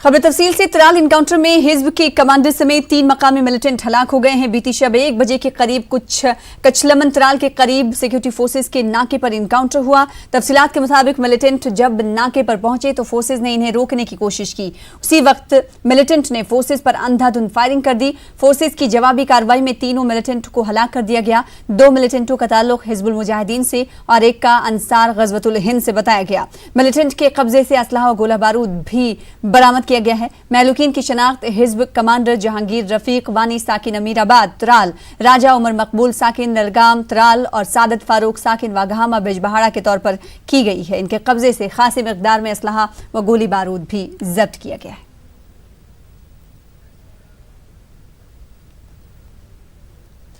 खबर तफसील से। त्राल इनकाउंटर में हिजब के कमांडर समेत 3 मकामी मिलिटेंट हलाक हो गए हैं। बीती शब 1 बजे के करीब कचलमन त्राल के करीब सिक्योरिटी फोर्सेज के नाके पर इनकाउंटर हुआ। तफसीलात के मुताबिक मिलिटेंट जब नाके पर पहुंचे तो फोर्सेज ने इन्हें रोकने की कोशिश की। उसी वक्त मिलिटेंट ने फोर्सेज पर अंधाधुंध फायरिंग कर दी। फोर्सेज की जवाबी कार्रवाई में तीनों मिलिटेंट को हलाक कर दिया गया। 2 मिलिटेंटों का ताल्लुक हिजबुल मुजाहिदीन से और एक का अंसार गजवतुल हिंद से बताया गया। मिलिटेंट के कब्जे से असलहा और गोला बारूद भी बरामद किया गया है। महलूकीन की शनाख्त हिजब कमांडर जहांगीर रफीक वानी साकिन अमीराबाद त्राल, राजा उमर मकबूल साकिन नलगाम त्राल और सादत फारूक साकिन वाघामा बिजबहाड़ा के तौर पर की गई है। इनके कब्जे से खासी मिकदार में असलहा व गोली बारूद भी जब्त किया गया है।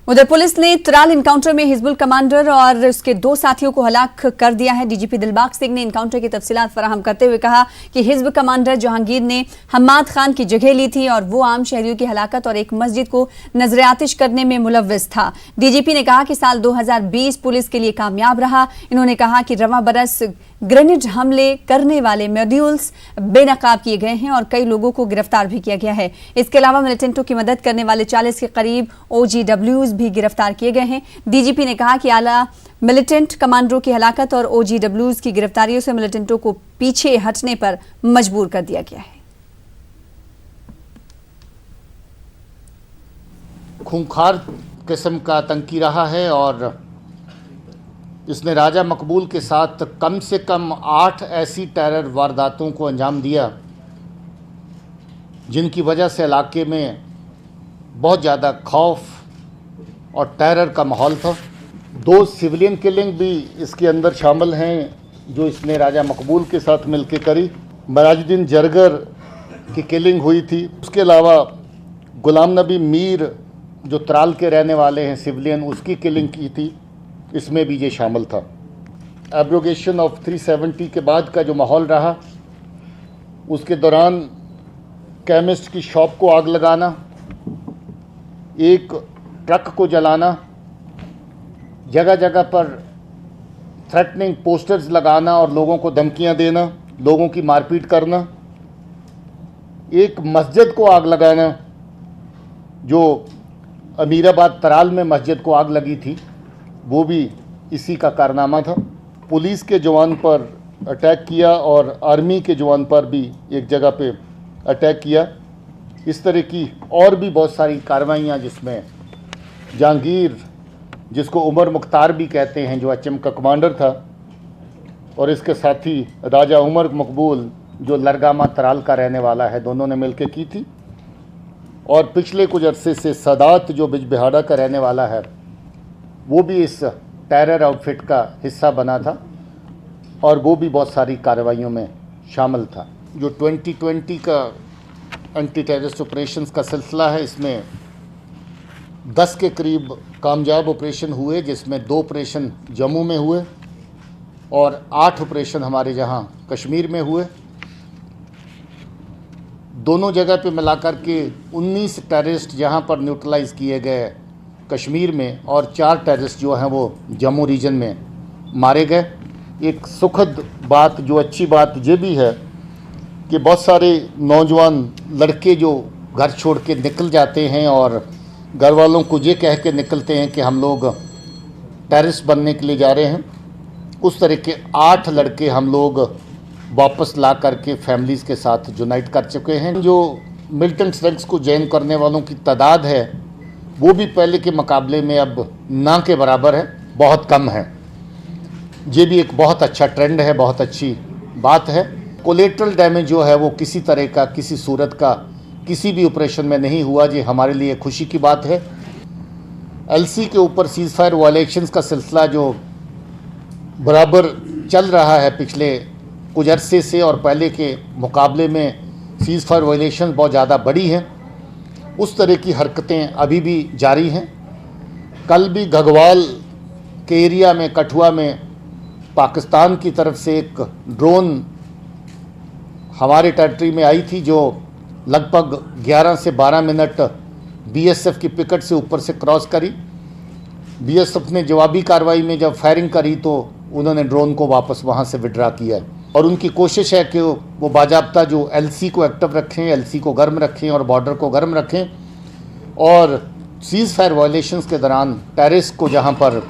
उधर पुलिस ने त्राल इनकाउंटर में हिजबुल कमांडर और उसके 2 साथियों को हलाक कर दिया है। डीजीपी दिलबाग सिंह ने इनकाउंटर की तफसीलात फराहम करते हुए कहा कि हिजब कमांडर जहांगीर ने हम्माद खान की जगह ली थी और वो आम शहरियों की हलाकत और एक मस्जिद को नजर आतिश करने में मुलव्विस था। डीजीपी ने कहा कि साल 2020 पुलिस के लिए कामयाब रहा। इन्होंने कहा कि रवां बरस ग्रेनेड हमले करने वाले मॉड्यूल्स बेनकाब किए गए हैं और कई लोगों को गिरफ्तार भी किया गया है। इसके अलावा मिलिटेंटों की मदद करने वाले 40 के करीब OGWs भी गिरफ्तार किए गए हैं। डीजीपी ने कहा कि आला मिलिटेंट कमांडरों की हलाकत और OGWs की गिरफ्तारियों से मिलिटेंटों को पीछे हटने पर मजबूर कर दिया गया है। खूंखार किस्म का आतंकी रहा है और इसने राजा मकबूल के साथ कम से कम 8 ऐसी टेरर वारदातों को अंजाम दिया जिनकी वजह से इलाके में बहुत ज़्यादा खौफ और टेरर का माहौल था। 2 सिविलियन किलिंग भी इसके अंदर शामिल हैं जो इसने राजा मकबूल के साथ मिलकर करी। मराजुद्दीन जरगर की किलिंग हुई थी। उसके अलावा गुलाम नबी मीर जो त्राल के रहने वाले हैं सिविलियन, उसकी किलिंग की थी, इसमें भी ये शामिल था। एब्रोगेशन ऑफ 370 के बाद का जो माहौल रहा उसके दौरान केमिस्ट की शॉप को आग लगाना, एक ट्रक को जलाना, जगह जगह पर थ्रेटनिंग पोस्टर्स लगाना और लोगों को धमकियां देना, लोगों की मारपीट करना, एक मस्जिद को आग लगाना जो अमीराबाद त्राल में मस्जिद को आग लगी थी, वो भी इसी का कारनामा था। पुलिस के जवान पर अटैक किया और आर्मी के जवान पर भी एक जगह पे अटैक किया। इस तरह की और भी बहुत सारी कार्रवाइयाँ जिसमें जहांगीर, जिसको उमर मुख्तार भी कहते हैं, जो HM का कमांडर था, और इसके साथी राजा उमर मकबूल जो लरगामा त्राल का रहने वाला है, दोनों ने मिलकर की थी। और पिछले कुछ अरसे से सादात जो बिजबहाड़ा का रहने वाला है, वो भी इस टेरर आउटफिट का हिस्सा बना था और वो भी बहुत सारी कार्रवाइयों में शामिल था। जो 2020 का एंटी टेररिस्ट ऑपरेशंस का सिलसिला है, इसमें 10 के करीब कामयाब ऑपरेशन हुए, जिसमें 2 ऑपरेशन जम्मू में हुए और 8 ऑपरेशन हमारे जहां कश्मीर में हुए। दोनों जगह पे मिलाकर के 19 टेररिस्ट जहां पर न्यूट्रलाइज़ किए गए कश्मीर में और 4 टेररिस्ट जो हैं वो जम्मू रीजन में मारे गए। एक सुखद बात, जो अच्छी बात ये भी है कि बहुत सारे नौजवान लड़के जो घर छोड़ के निकल जाते हैं और घर वालों को ये कह के निकलते हैं कि हम लोग टेररिस्ट बनने के लिए जा रहे हैं, उस तरह के 8 लड़के हम लोग वापस ला करके फैमिलीज़ के साथ यूनाइट कर चुके हैं। जो मिलिटेंट रैंक्स को ज्वाइन करने वालों की तादाद है वो भी पहले के मुकाबले में अब ना के बराबर है, बहुत कम है। ये भी एक बहुत अच्छा ट्रेंड है, बहुत अच्छी बात है। कोलेटरल डैमेज जो है वो किसी तरह का, किसी सूरत का किसी भी ऑपरेशन में नहीं हुआ, ये हमारे लिए खुशी की बात है। LC के ऊपर सीज़ फायर वायलेशंस का सिलसिला जो बराबर चल रहा है पिछले कुछ अरसे से, और पहले के मुकाबले में सीज़ फायर वायलेशन बहुत ज़्यादा बढ़ी हैं, उस तरह की हरकतें अभी भी जारी हैं। कल भी घगवाल के एरिया में, कठुआ में, पाकिस्तान की तरफ से एक ड्रोन हमारे टेरिटरी में आई थी जो लगभग 11 से 12 मिनट BSF की पिकेट से ऊपर से क्रॉस करी। BSF ने जवाबी कार्रवाई में जब फायरिंग करी तो उन्होंने ड्रोन को वापस वहाँ से विड्रा किया है। और उनकी कोशिश है कि वो बाजाब्ता जो एलसी को एक्टिव रखें, एलसी को गर्म रखें और बॉर्डर को गर्म रखें, और सीज़ फायर वायलेशंस के दौरान टेररिस्ट को जहां पर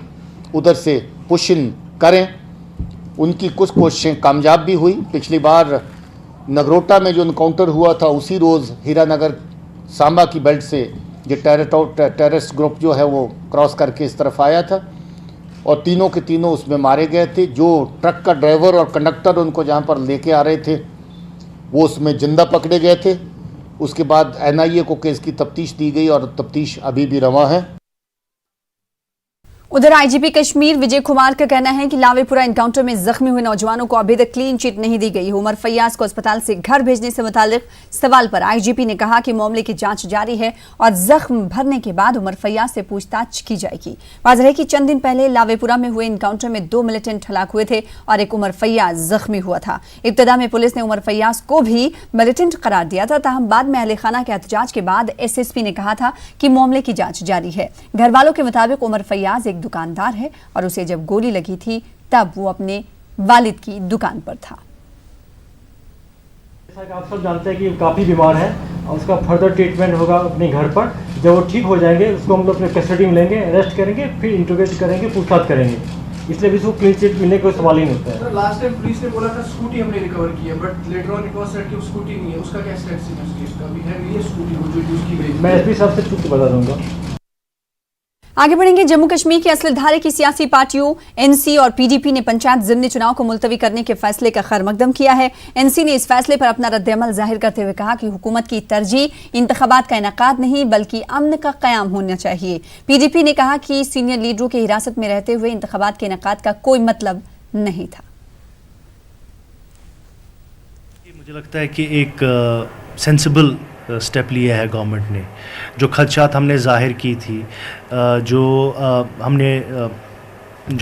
उधर से पुश इन करें। उनकी कुछ कोशिशें कामयाब भी हुई। पिछली बार नगरोटा में जो इनकाउंटर हुआ था उसी रोज़ हीरानगर सांबा की बेल्ट से ये टेररिस्ट ग्रुप जो है वो क्रॉस करके इस तरफ आया था और तीनों के तीनों उसमें मारे गए थे। जो ट्रक का ड्राइवर और कंडक्टर उनको जहाँ पर लेके आ रहे थे वो उसमें जिंदा पकड़े गए थे। उसके बाद एनआईए को केस की तफ्तीश दी गई और तफ्तीश अभी भी रवा है। उधर आईजीपी कश्मीर विजय कुमार का कहना है कि लावेपुरा एनकाउंटर में जख्मी हुए नौजवानों को अभी तक क्लीन चिट नहीं दी गई। उमर फैयाज को अस्पताल से घर भेजने से मुतालिक सवाल पर आईजीपी ने कहा कि मामले की जांच जारी है और जख्म भरने के बाद उमर फैयाज से पूछताछ की जाएगी। वाज़ेह है कि चंद दिन पहले लावेपुरा में हुए एनकाउंटर में 2 मिलिटेंट हलाक हुए थे और एक उमर फैयाज जख्मी हुआ था। इब्तदा में पुलिस ने उमर फैयाज को भी मिलिटेंट करार दिया था, ताहम बाद में अहले खाना के एहतजाज के बाद एसएसपी ने कहा था कि मामले की जांच जारी है। घर वालों के मुताबिक उमर फैयाज एक दुकानदार है और उसे जब गोली लगी थी तब वो अपने वालिद की दुकान पर था। जैसा कि आप सब जानते हैं कि वो काफ़ी बीमार है और उसका फर्दर ट्रीटमेंट होगा अपने घर पर। जब वो ठीक हो जाएंगे उसको हम लोग अपने कस्टडी में लेंगे, अरेस्ट करेंगे, फिर इंटरोगेट करेंगे, पूछताछ करेंगे। इसलिए भी उसको क्लीन चिट मिलने का कोई सवाल ही नहीं होता है। लास्ट टाइम पुलिस ने बोला था स्कूटी हमने रिकवर की है, but later on it was said कि वो स्कूटी नहीं है। उसका क्या स्टेटस है उस केस का? अभी है नहीं है स्कूटी वो जो उसकी गई। मैं एसपी साहब से पूछ के बता दूंगा। आगे बढ़ेंगे। जम्मू कश्मीर की असलधारे की सियासी पार्टियों एनसी और पीडीपी ने पंचायत ज़िमनी चुनाव को मुलतवी करने के फैसले का खैरमकदम किया है। एनसी ने इस फैसले पर अपना रद्द-ए-अमल जाहिर करते हुए कहा कि हुकूमत की तरजीह इंतखाबात का इनेकाद नहीं बल्कि अमन का क़याम होना चाहिए। पीडीपी ने कहा कि सीनियर लीडरों की हिरासत में रहते हुए इंतखाबात के इनेकाद का कोई मतलब नहीं था। मुझे लगता है कि एक सेंसिबल स्टेप लिया है गवर्नमेंट ने। जो खदशात हमने ज़ाहिर की थी, जो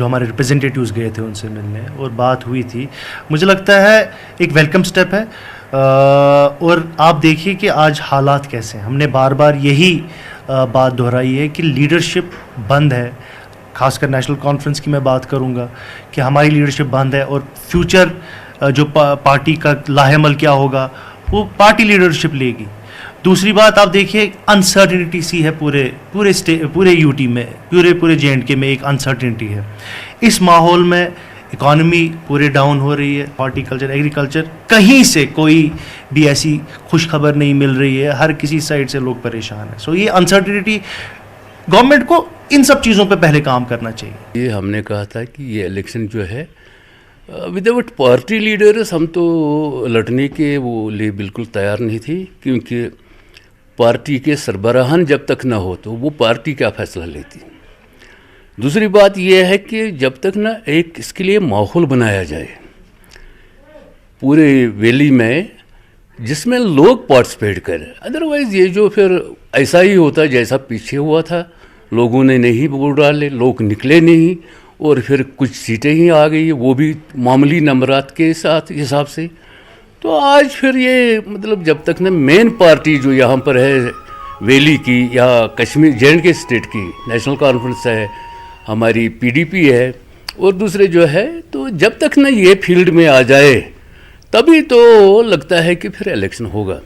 हमारे रिप्रेजेंटेटिव्स गए थे उनसे मिलने और बात हुई थी, मुझे लगता है एक वेलकम स्टेप है। और आप देखिए कि आज हालात कैसे हैं। हमने बार बार यही बात दोहराई है कि लीडरशिप बंद है। खासकर नेशनल कॉन्फ्रेंस की मैं बात करूंगा कि हमारी लीडरशिप बंद है और फ्यूचर जो पार्टी का लाहेमल क्या होगा वो पार्टी लीडरशिप लेगी। दूसरी बात आप देखिए अनसर्टिनिटी सी है पूरे यूटी में, पूरे जेएंडके में एक अनसर्टिनिटी है। इस माहौल में इकॉनमी पूरे डाउन हो रही है, हॉर्टिकल्चर, एग्रीकल्चर, कहीं से कोई भी ऐसी खुशखबर नहीं मिल रही है। हर किसी साइड से लोग परेशान हैं। सो ये अनसर्टिनिटी, गवर्नमेंट को इन सब चीज़ों पे पहले काम करना चाहिए। ये हमने कहा था कि ये इलेक्शन जो है विदाउट पार्टी लीडर्स हम तो लड़ने के वो लिए बिल्कुल तैयार नहीं थी, क्योंकि पार्टी के सरबराहान जब तक ना हो तो वो पार्टी क्या फैसला लेती। दूसरी बात यह है कि जब तक ना एक इसके लिए माहौल बनाया जाए पूरे वैली में जिसमें लोग पार्टिसिपेट करें, अदरवाइज़ ये जो फिर ऐसा ही होता जैसा पीछे हुआ था, लोगों ने नहीं वोट डाले, लोग निकले नहीं और फिर कुछ सीटें ही आ गई, वो भी मामूली नंबरात के साथ हिसाब से। तो आज फिर ये मतलब जब तक ना मेन पार्टी जो यहाँ पर है वैली की या कश्मीर जे.एंड.के स्टेट की नेशनल कॉन्फ्रेंस है, हमारी पीडीपी है और दूसरे जो है, तो जब तक ना ये फील्ड में आ जाए तभी तो लगता है कि फिर इलेक्शन होगा।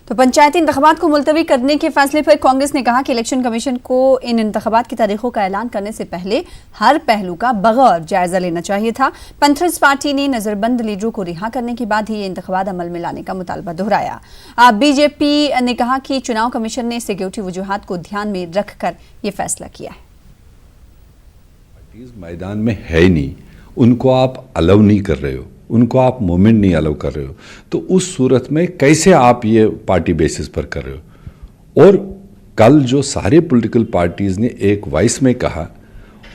तो पंचायती इंतखाबात को मुलतवी करने के फैसले पर कांग्रेस ने कहा कि इलेक्शन कमीशन को इन इंतखाबात की तारीखों का ऐलान करने से पहले हर पहलू का बगौर जायजा लेना चाहिए था। पंथर्स पार्टी ने नजरबंद लीडरों को रिहा करने के बाद ही ये इंतखाबात अमल में लाने का मुतालबा दोहराया। बीजेपी ने कहा कि चुनाव कमीशन ने सिक्योरिटी वजूहात को ध्यान में रखकर ये फैसला किया है। मैदान में है नहीं, उनको आप अलाउ नहीं कर रहे हो, उनको आप मूवमेंट नहीं अलाउ कर रहे हो, तो उस सूरत में कैसे आप ये पार्टी बेसिस पर कर रहे हो। और कल जो सारे पॉलिटिकल पार्टीज़ ने एक वॉइस में कहा,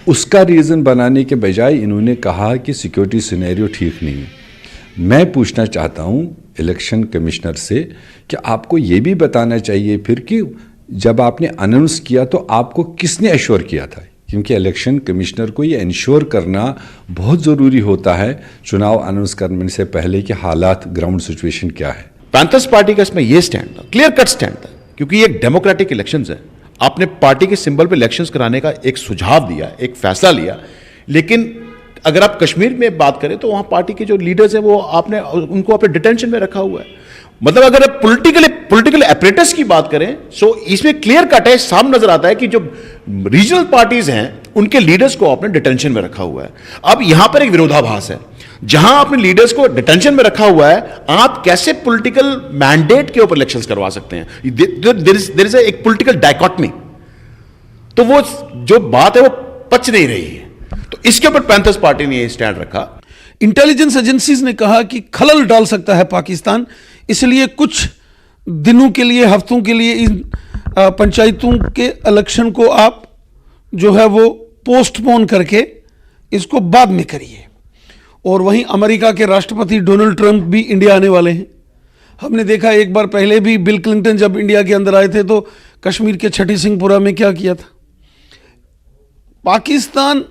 उसका रीज़न बनाने के बजाय इन्होंने कहा कि सिक्योरिटी सिनेरियो ठीक नहीं है। मैं पूछना चाहता हूँ इलेक्शन कमिश्नर से कि आपको ये भी बताना चाहिए फिर कि जब आपने अनाउंस किया तो आपको किसने एश्योर किया था, क्योंकि इलेक्शन कमिश्नर को ये इंश्योर करना बहुत ज़रूरी होता है चुनाव अनाउंस करने से पहले कि हालात ग्राउंड सिचुएशन क्या है। पैंथर्स पार्टी का इसमें ये स्टैंड था, क्लियर कट स्टैंड था, क्योंकि ये एक डेमोक्रेटिक इलेक्शंस है। आपने पार्टी के सिंबल पे इलेक्शंस कराने का एक सुझाव दिया, एक फैसला लिया, लेकिन अगर आप कश्मीर में बात करें तो वहां पार्टी के जो लीडर्स हैं वो आपने उनको अपने डिटेंशन में रखा हुआ है। मतलब अगर आप पॉलिटिकल एपरेटस की बात करें सो इसमें क्लियर कट है, साफ नजर आता है कि जो रीजनल पार्टीज हैं उनके लीडर्स को आपने डिटेंशन में रखा हुआ है। अब यहां पर एक विरोधाभास है, जहां आपने लीडर्स को डिटेंशन में रखा हुआ है, आप कैसे पॉलिटिकल मैंडेट के ऊपर इलेक्शंस करवा सकते हैं? देयर इज एक पॉलिटिकल डायकॉटमी। तो वो जो बात है वो पच नहीं रही है। तो इसके ऊपर पैंथर्स पार्टी ने ये स्टैंड रखा। इंटेलिजेंस एजेंसीज ने कहा कि खलल डाल सकता है पाकिस्तान, इसलिए कुछ दिनों के लिए, हफ्तों के लिए इन पंचायतों के इलेक्शन को आप जो है वो पोस्टपोन करके इसको बाद में करिए। और वहीं अमेरिका के राष्ट्रपति डोनाल्ड ट्रंप भी इंडिया आने वाले हैं। हमने देखा एक बार पहले भी बिल क्लिंटन जब इंडिया के अंदर आए थे तो कश्मीर के छठी सिंहपुरा में क्या किया था। पाकिस्तान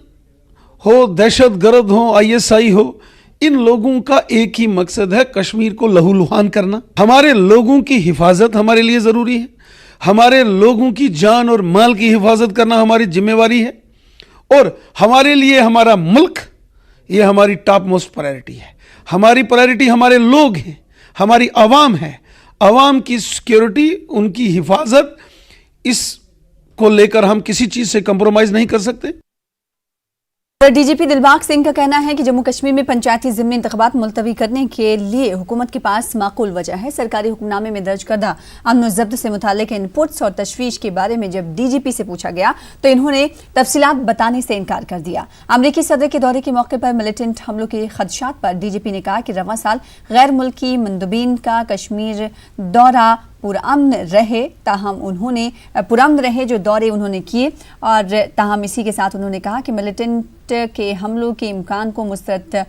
हो, दहशतगर्द हो, आईएसआई हो, इन लोगों का एक ही मकसद है, कश्मीर को लहूलुहान करना। हमारे लोगों की हिफाजत हमारे लिए ज़रूरी है, हमारे लोगों की जान और माल की हिफाजत करना हमारी जिम्मेवारी है, और हमारे लिए हमारा मुल्क ये हमारी टॉप मोस्ट प्रायोरिटी है। हमारी प्रायोरिटी हमारे लोग हैं, हमारी आवाम है। आवाम की सिक्योरिटी, उनकी हिफाजत, इसको लेकर हम किसी चीज़ से कंप्रोमाइज़ नहीं कर सकते। डीजीपी दिलबाग सिंह का कहना है कि जम्मू कश्मीर में पंचायती ज़िमनी इंतखाबात मुलतवी करने के लिए हुकूमत के पास माकूल वजह है। सरकारी हुक्मनामे में दर्ज करदा अमन व ज़ब्त से मुताल्लिक इनपुट्स और तशवीश के बारे में जब डीजीपी से पूछा गया तो इन्होंने तफसीलात बताने से इनकार कर दिया। अमरीकी सदर के दौरे के मौके पर मिलिटेंट हमलों के खदशात पर डीजीपी ने कहा कि रवां साल गैर मुल्की मंदुबीन का कश्मीर दौरा पुरअमन रहे, ताहम उन्होंने पुरअमन रहे जो दौरे उन्होंने किए, और ताहम इसी के साथ उन्होंने कहा कि मिलिटेंट के हमलों के इम्कान को मुस्तरद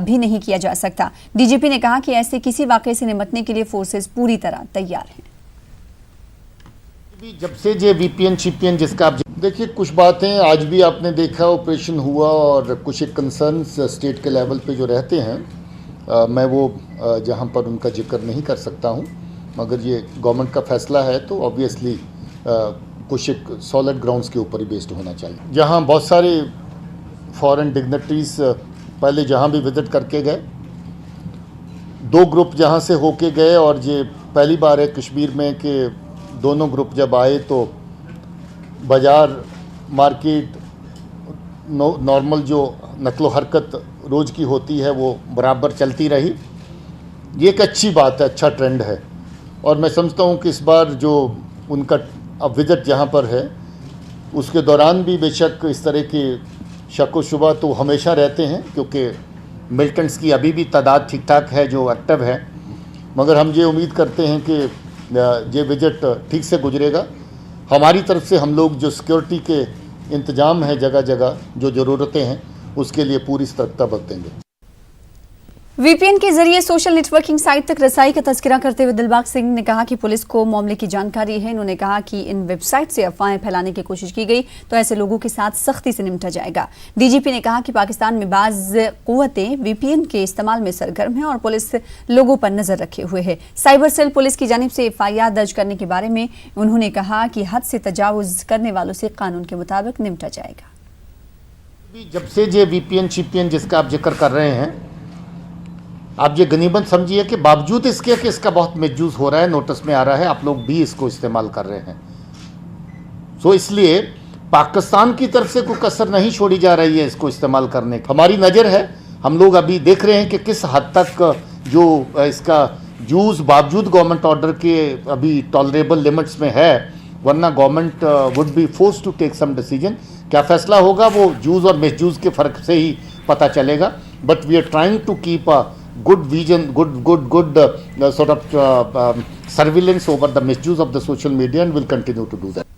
भी नहीं किया जा सकता। डीजीपी ने कहा कि ऐसे किसी वाक़े से निपटने के लिए फोर्सेस पूरी तरह तैयार हैं। जब से ये वीपीएन शिपीएन जिसका आप देखिए, कुछ बातें आज भी आपने देखा ऑपरेशन हुआ और कुछ एक कंसर्न्स स्टेट के लेवल पे जो रहते हैं, मैं वो जहाँ पर उनका जिक्र नहीं कर सकता हूँ, मगर ये गवर्नमेंट का फैसला है तो ऑब्वियसली कुछ एक सॉलिड ग्राउंड्स के ऊपर ही बेस्ड होना चाहिए। जहाँ बहुत सारे फॉरेन डिग्नेटरीज पहले जहाँ भी विजिट करके गए, 2 ग्रुप जहाँ से होके गए, और ये पहली बार है कश्मीर में कि दोनों ग्रुप जब आए तो बाज़ार, मार्केट, नॉर्मल जो नकलो हरकत रोज़ की होती है वो बराबर चलती रही। ये एक अच्छी बात है, अच्छा ट्रेंड है, और मैं समझता हूँ कि इस बार जो उनका अब विजिट जहाँ पर है उसके दौरान भी बेशक इस तरह के शक व शुबा तो हमेशा रहते हैं, क्योंकि मिलिटेंट्स की अभी भी तादाद ठीक ठाक है जो एक्टिव है, मगर हम ये उम्मीद करते हैं कि ये विजिट ठीक से गुजरेगा। हमारी तरफ से हम लोग जो सिक्योरिटी के इंतजाम है जगह जगह, जो ज़रूरतें हैं, उसके लिए पूरी सतर्कता बरतेंगे। वीपीएन के जरिए सोशल नेटवर्किंग साइट तक रसाई का तस्करा करते हुए दिलबाग सिंह ने कहा कि पुलिस को मामले की जानकारी है। इन्होंने कहा कि इन वेबसाइट से अफवाहें फैलाने की कोशिश की गई तो ऐसे लोगों के साथ सख्ती से निपटा जाएगा। डीजीपी ने कहा कि पाकिस्तान में बाज़ कुव्वतें वीपीएन के इस्तेमाल में सरगर्म हैं और पुलिस लोगों पर नजर रखे हुए है। साइबर सेल पुलिस की जानिब से एफआईआर दर्ज करने के बारे में उन्होंने कहा कि हद से तजावुज करने वालों से कानून के मुताबिक निपटा जाएगा। जब से ये वीपीएन शिपीएन जिसका आप जिक्र कर रहे हैं, आप ये गनीमत समझिए कि बावजूद इसके कि इसका बहुत मिसयूज़ हो रहा है, नोटिस में आ रहा है, आप लोग भी इसको इस्तेमाल कर रहे हैं। सो इसलिए पाकिस्तान की तरफ से कोई कसर नहीं छोड़ी जा रही है इसको इस्तेमाल करने की। हमारी नज़र है, हम लोग अभी देख रहे हैं कि किस हद तक जो इसका यूज़ बावजूद गवर्नमेंट ऑर्डर के अभी टॉलरेबल लिमिट्स में है, वरना government would be force to take some decision. क्या फैसला होगा वो यूज़ और मिसयूज़ के फ़र्क से ही पता चलेगा, but we are trying to keep a good vision, good sort of surveillance over the misuse of the social media, and will continue to do that.